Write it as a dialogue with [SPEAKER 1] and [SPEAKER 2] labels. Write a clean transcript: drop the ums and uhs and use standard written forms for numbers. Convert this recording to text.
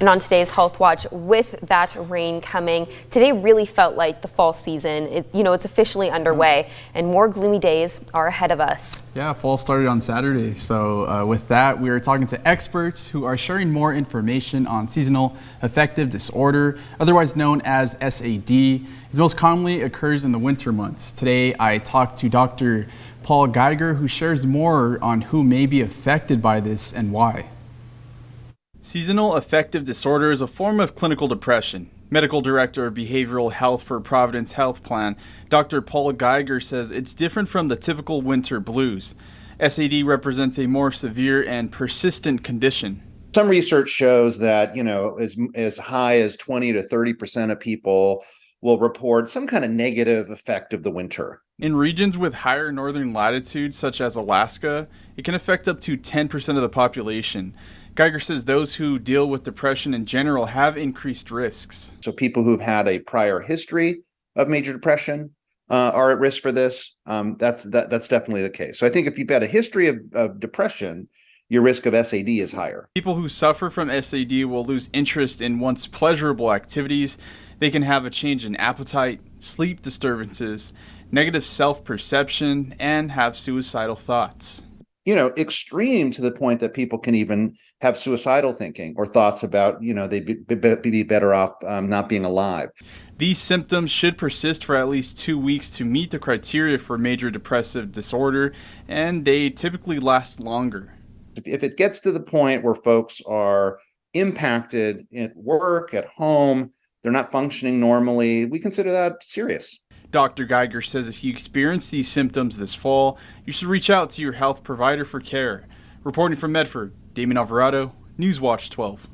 [SPEAKER 1] And on today's Health Watch, with that rain coming, today really felt like the fall season. It's officially underway, and more gloomy days are ahead of us.
[SPEAKER 2] Yeah, fall started on Saturday. So with that, we are talking to experts who are sharing more information on seasonal affective disorder, otherwise known as SAD. It most commonly occurs in the winter months. Today, I talked to Dr. Paul Geiger, who shares more on who may be affected by this and why. Seasonal affective disorder is a form of clinical depression. Medical Director of Behavioral Health for Providence Health Plan, Dr. Paul Geiger says it's different from the typical winter blues. SAD represents a more severe and persistent condition.
[SPEAKER 3] Some research shows that, as high as 20 to 30% of people will report some kind of negative effect of the winter.
[SPEAKER 2] In regions with higher northern latitudes, such as Alaska, it can affect up to 10% of the population. Geiger says those who deal with depression in general have increased risks.
[SPEAKER 3] So people who've had a prior history of major depression are at risk for this. That's definitely the case. So I think if you've had a history of depression, your risk of SAD is higher.
[SPEAKER 2] People who suffer from SAD will lose interest in once pleasurable activities. They can have a change in appetite, sleep disturbances, negative self-perception, and have suicidal thoughts.
[SPEAKER 3] Extreme to the point that people can even have suicidal thinking or thoughts about, they'd be better off not being alive.
[SPEAKER 2] These symptoms should persist for at least 2 weeks to meet the criteria for major depressive disorder, and they typically last longer.
[SPEAKER 3] If it gets to the point where folks are impacted at work, at home, they're not functioning normally, we consider that serious.
[SPEAKER 2] Dr. Geiger says if you experience these symptoms this fall, you should reach out to your health provider for care. Reporting from Medford, Damien Alvarado, Newswatch 12.